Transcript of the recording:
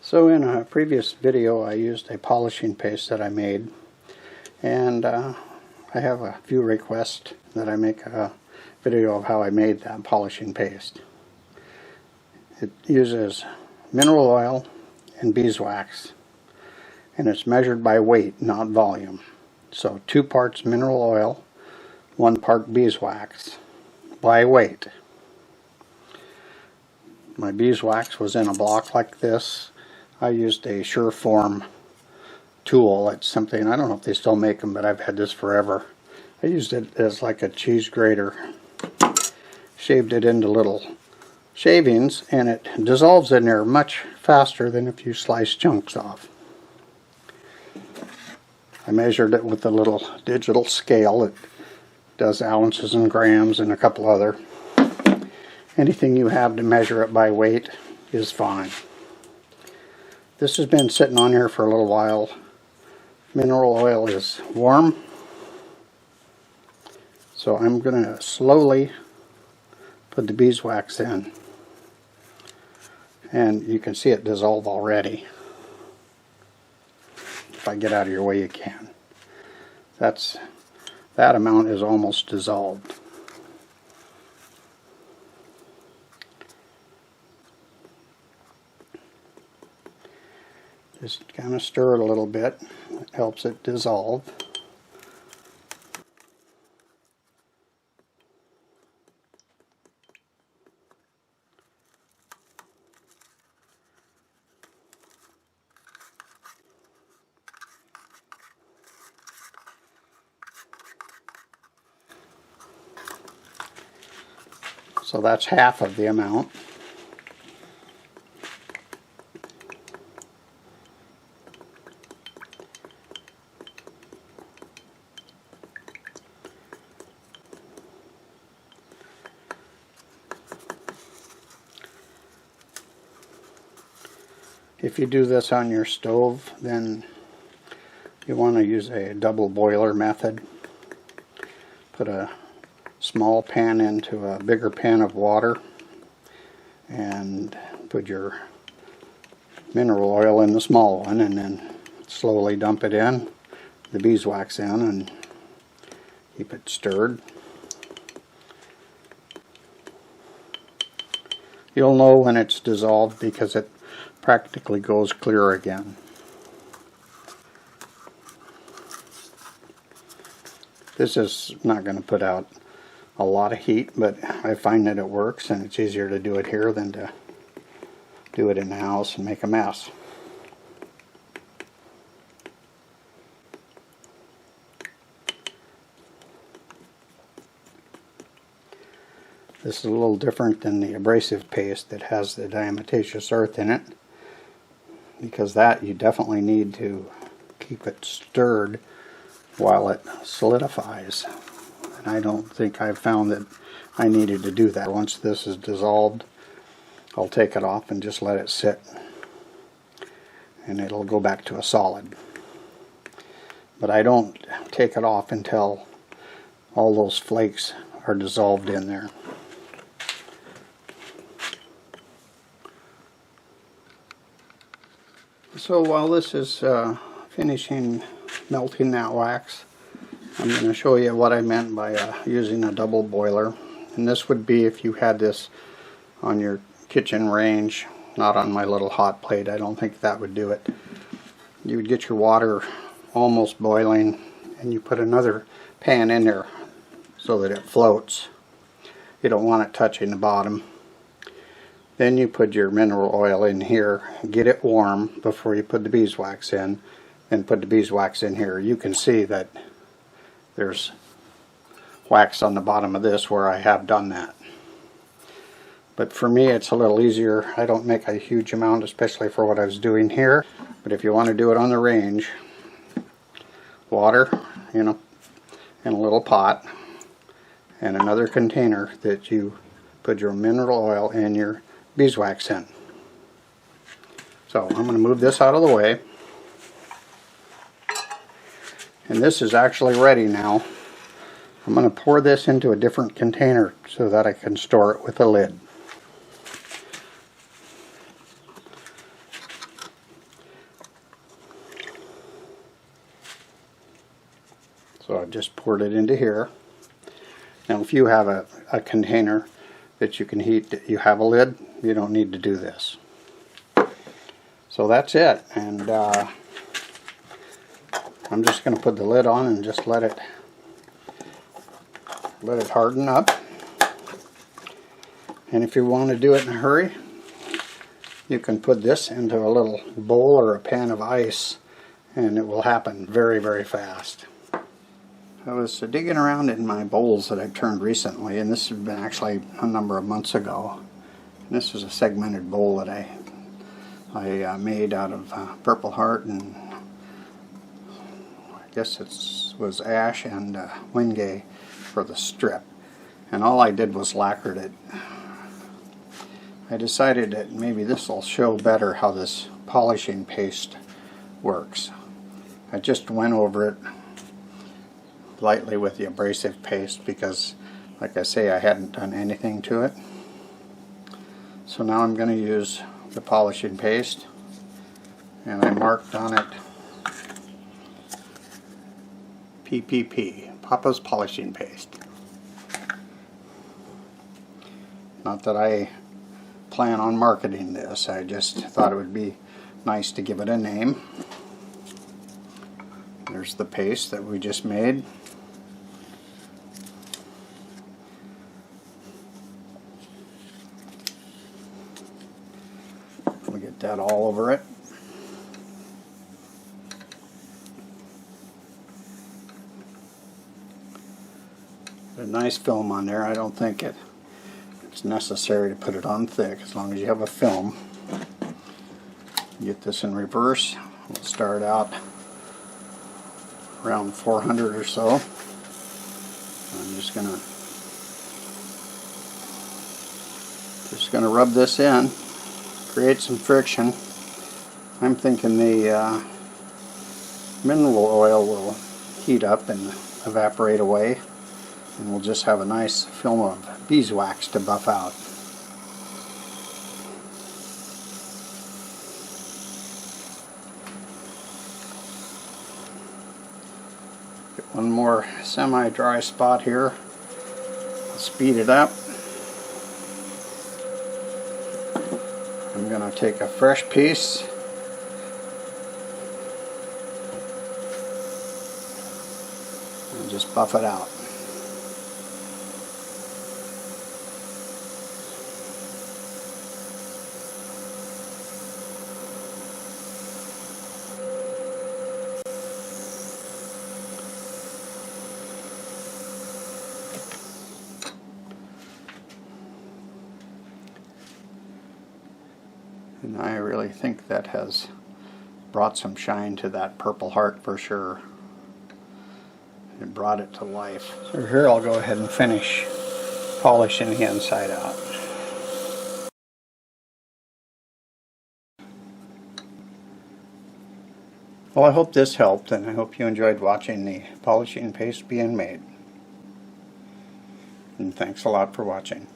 So in a previous video I used a polishing paste that I made, and I have a few requests that I make a video of how I made that polishing paste. It uses mineral oil and beeswax, and it's measured by weight, not volume. So 2 parts mineral oil, 1 part beeswax by weight. My beeswax was in a block like this. I used a Sureform tool. It's something, I don't know if they still make them, but I've had this forever. I used it as like a cheese grater. Shaved it into little shavings, and it dissolves in there much faster than if you slice chunks off. I measured it with a little digital scale. It does ounces and grams and a couple other. Anything you have to measure it by weight is fine. This has been sitting on here for a little while. Mineral oil is warm, so I'm going to slowly put the beeswax in, and you can see it dissolve already. If I get out of your way, you can. That amount is almost dissolved. Just kind of stir it a little bit. It helps it dissolve. So that's half of the amount. If you do this on your stove, then you want to use a double boiler method. Put a small pan into a bigger pan of water and put your mineral oil in the small one, and then slowly dump it in, the beeswax in, and keep it stirred. You'll know when it's dissolved because it practically goes clear again. This is not going to put out a lot of heat, but I find that it works, and it's easier to do it here than to do it in the house and make a mess. This is a little different than the abrasive paste that has the diatomaceous earth in it, because that you definitely need to keep it stirred while it solidifies. And I don't think I've found that I needed to do that. Once this is dissolved, I'll take it off and just let it sit, and it'll go back to a solid. But I don't take it off until all those flakes are dissolved in there. So while this is finishing melting that wax, I'm going to show you what I meant by using a double boiler. And this would be if you had this on your kitchen range, not on my little hot plate. I don't think that would do it. You would get your water almost boiling, and you put another pan in there so that it floats. You don't want it touching the bottom. Then you put your mineral oil in here, get it warm before you put the beeswax in, then put the beeswax in here. You can see that there's wax on the bottom of this where I have done that. But for me it's a little easier. I don't make a huge amount, especially for what I was doing here. But if you want to do it on the range, water, in a little pot, and another container that you put your mineral oil and your beeswax in. So I'm going to move this out of the way, and this is actually ready now. I'm going to pour this into a different container so that I can store it with a lid. So I just poured it into here. Now if you have a container that you can heat, you have a lid, you don't need to do this. So that's it, and I'm just going to put the lid on and just let it harden up. And if you want to do it in a hurry, you can put this into a little bowl or a pan of ice, and it will happen very, very fast. I was digging around in my bowls that I turned recently, and this has been actually a number of months ago. And this was a segmented bowl that I made out of Purple Heart, and I guess it was ash and Wingay for the strip. And all I did was lacquered it. I decided that maybe this will show better how this polishing paste works. I just went over it lightly with the abrasive paste because, like I say, I hadn't done anything to it. So now I'm going to use the polishing paste, and I marked on it PPP, Papa's Polishing Paste. Not that I plan on marketing this, I just thought it would be nice to give it a name. There's the paste that we just made. We get that all over it. A nice film on there. I don't think it's necessary to put it on thick as long as you have a film. Get this in reverse. We'll start out around 400 or so. I'm just gonna rub this in, create some friction. I'm thinking the mineral oil will heat up and evaporate away, and we'll just have a nice film of beeswax to buff out. Get one more semi-dry spot here. Speed it up. I'm going to take a fresh piece and just buff it out. And I really think that has brought some shine to that Purple Heart for sure. It brought it to life. So here I'll go ahead and finish polishing the inside out. Well, I hope this helped, and I hope you enjoyed watching the polishing paste being made. And thanks a lot for watching.